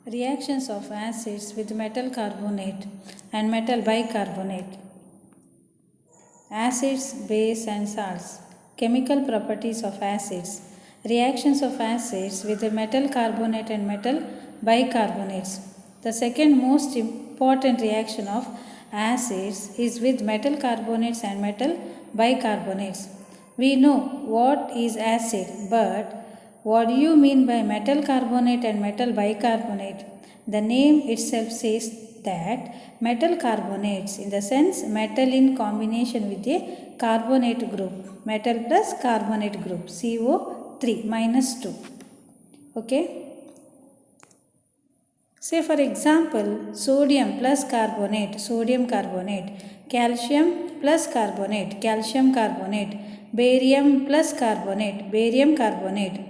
Reactions of acids with metal carbonate and metal bicarbonate. Acids, base and salts. Chemical properties of acids. Reactions of acids with the metal carbonate and metal bicarbonates. The second most important reaction of acids is with metal carbonates and metal bicarbonates. We know what is acid, but what do you mean by metal carbonate and metal bicarbonate? The name itself says that metal carbonates, in the sense metal in combination with a carbonate group, metal plus carbonate group, CO3 minus 2. Okay. Say for example, sodium plus carbonate, sodium carbonate, calcium plus carbonate, calcium carbonate, barium plus carbonate, barium carbonate.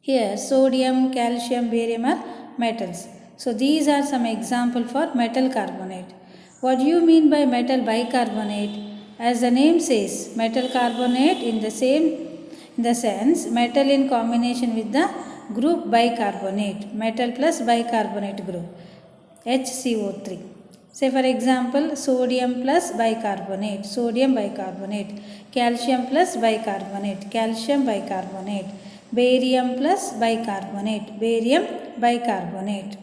Here sodium, calcium, barium are metals. So these are some example for metal carbonate. What do you mean by metal bicarbonate? As the name says, metal carbonate in the sense metal in combination with the group bicarbonate, metal plus bicarbonate group, HCO3. Say for example, sodium plus bicarbonate, sodium bicarbonate, calcium plus bicarbonate, calcium bicarbonate, barium plus bicarbonate, barium bicarbonate.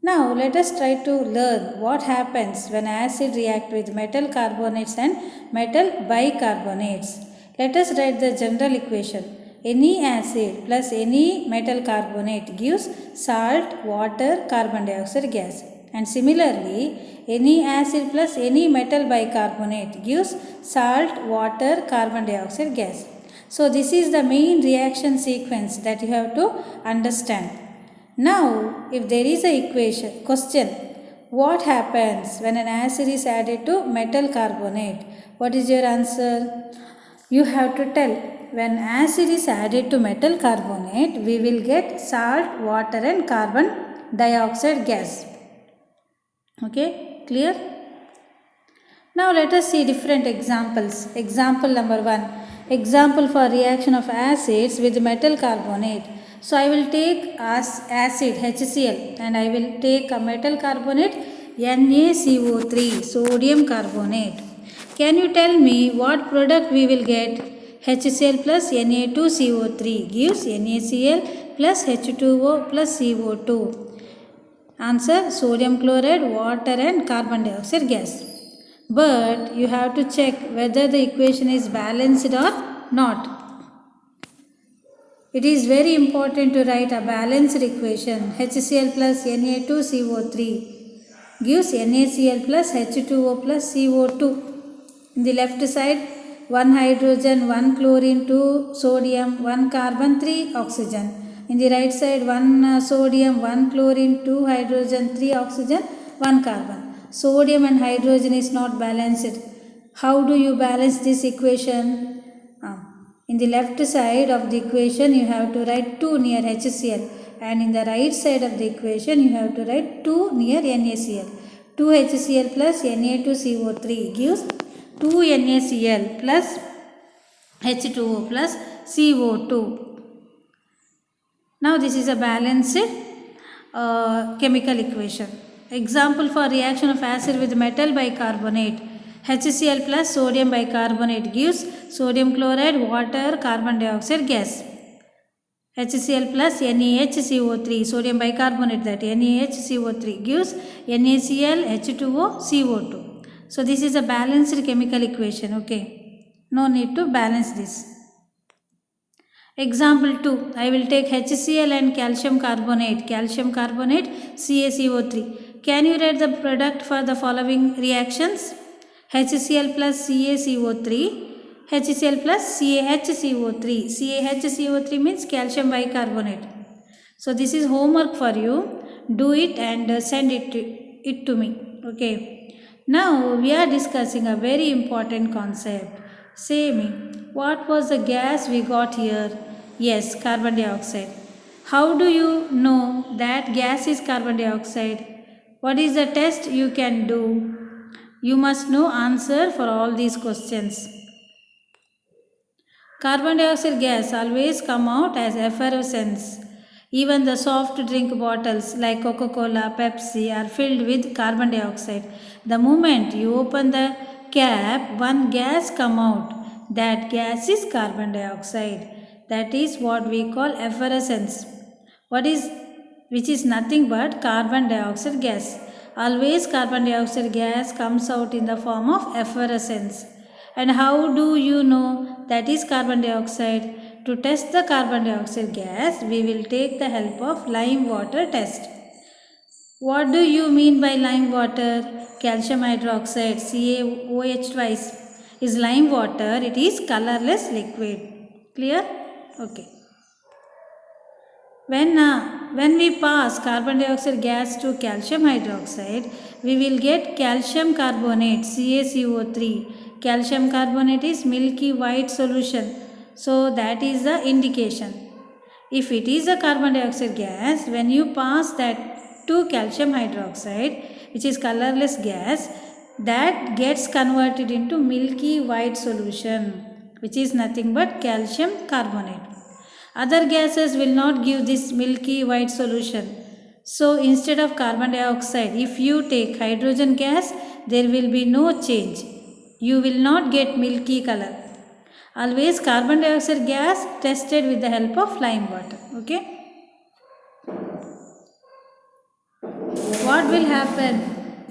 Now let us try to learn what happens when acid react with metal carbonates and metal bicarbonates. Let us write the general equation. Any acid plus any metal carbonate gives salt, water, carbon dioxide gas. And similarly, any acid plus any metal bicarbonate gives salt, water, carbon dioxide gas. So this is the main reaction sequence that you have to understand. Now, if there is a question, what happens when an acid is added to metal carbonate? What is your answer? You have to tell. When acid is added to metal carbonate, we will get salt, water and carbon dioxide gas. Okay, clear? Now let us see different examples. Example number 1. Example for reaction of acids with metal carbonate. So I will take acid HCl and I will take a metal carbonate NaCO3, sodium carbonate. Can you tell me what product we will get? HCl plus Na2CO3 gives NaCl plus H2O plus CO2. Answer: sodium chloride, water and carbon dioxide gas. But you have to check whether the equation is balanced or not. It is very important to write a balanced equation. HCl plus Na2CO3 gives NaCl plus H2O plus CO2. In the left side, 1 hydrogen, 1 chlorine, 2 sodium, 1 carbon, 3 oxygen. In the right side, 1 sodium, 1 chlorine, 2 hydrogen, 3 oxygen, 1 carbon. Sodium and hydrogen is not balanced. How do you balance this equation? In the left side of the equation, you have to write 2 near HCl, and in the right side of the equation, you have to write 2 near NaCl. 2 HCl plus Na2CO3 gives 2 NaCl plus H2O plus CO2. Now this is a balanced chemical equation. Example for reaction of acid with metal bicarbonate. HCl plus sodium bicarbonate gives sodium chloride, water, carbon dioxide gas. HCl plus NaHCO3, sodium bicarbonate, that NaHCO3 gives NaCl, H2O, CO2. So this is a balanced chemical equation. Okay, no need to balance this. Example 2. I will take HCl and calcium carbonate, CaCO3. Can you write the product for the following reactions? HCl plus CaCO3, HCl plus CaHCO3. CaHCO3 means calcium bicarbonate. So this is homework for you. Do it and send it to me. Okay. Now we are discussing a very important concept. Say me, what was the gas we got here? Yes, carbon dioxide. How do you know that gas is carbon dioxide? What is the test you can do? You must know answer for all these questions. Carbon dioxide gas always come out as effervescence. Even the soft drink bottles like Coca-Cola, Pepsi are filled with carbon dioxide. The moment you open the cap, one gas come out. That gas is carbon dioxide. That is what we call effervescence. What is which is nothing but carbon dioxide gas. Always carbon dioxide gas comes out in the form of effervescence. And how do you know that is carbon dioxide? To test the carbon dioxide gas, we will take the help of lime water test. What do you mean by lime water? Calcium hydroxide, CaOH twice, is lime water. It is colorless liquid. Clear? Okay. When we pass carbon dioxide gas to calcium hydroxide, we will get calcium carbonate, CaCO3. Calcium carbonate is milky white solution. So that is the indication. If it is a carbon dioxide gas, when you pass that to calcium hydroxide, which is colorless gas, that gets converted into milky white solution, which is nothing but calcium carbonate. Other gases will not give this milky white solution. So instead of carbon dioxide, if you take hydrogen gas, there will be no change. You will not get milky color. Always carbon dioxide gas tested with the help of lime water. Okay. What will happen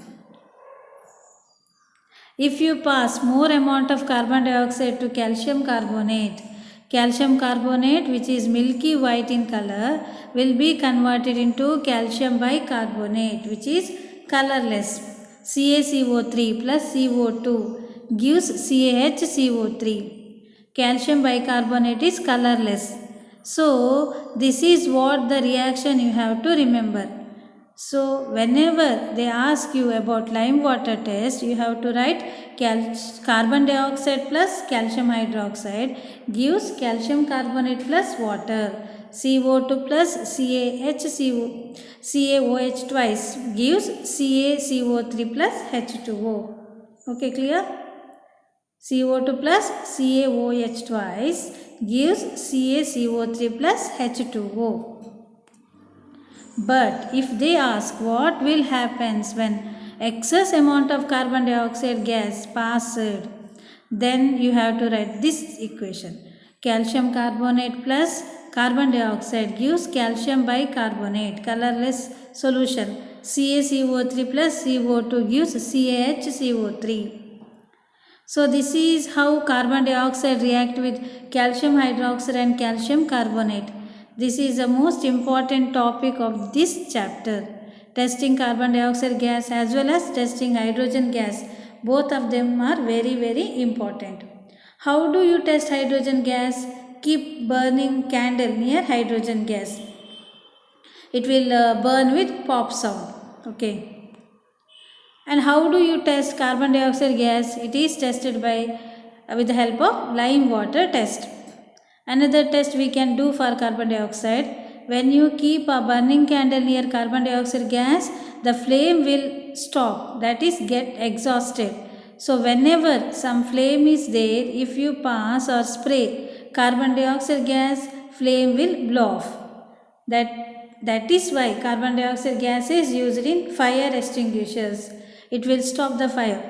if you pass more amount of carbon dioxide to calcium carbonate? Calcium carbonate, which is milky white in color, will be converted into calcium bicarbonate, which is colorless. CaCO3 plus CO2 gives CaHCO3. Calcium bicarbonate is colorless. So, this is what the reaction you have to remember. So, whenever they ask you about lime water test, you have to write carbon dioxide plus calcium hydroxide gives calcium carbonate plus water. CO2 plus CaOH twice gives CaCO3 plus H2O. Okay, clear? CO2 plus CaOH twice gives CaCO3 plus H2O. But if they ask what will happen when excess amount of carbon dioxide gas passed, then you have to write this equation. Calcium carbonate plus carbon dioxide gives calcium bicarbonate, colorless solution. CaCO3 plus CO2 gives CaHCO3. So this is how carbon dioxide react with calcium hydroxide and calcium carbonate. This is the most important topic of this chapter. Testing carbon dioxide gas as well as testing hydrogen gas. Both of them are very important. How do you test hydrogen gas? Keep burning candle near hydrogen gas. It will burn with pop sound. Okay. And how do you test carbon dioxide gas? It is tested with the help of lime water test. Another test we can do for carbon dioxide, when you keep a burning candle near carbon dioxide gas, the flame will stop, that is get exhausted. So whenever some flame is there, if you pass or spray carbon dioxide gas, flame will blow off. That is why carbon dioxide gas is used in fire extinguishers. It will stop the fire.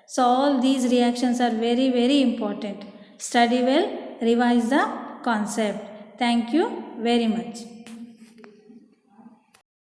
So all these reactions are very important. Study well, revise the concept. Thank you very much.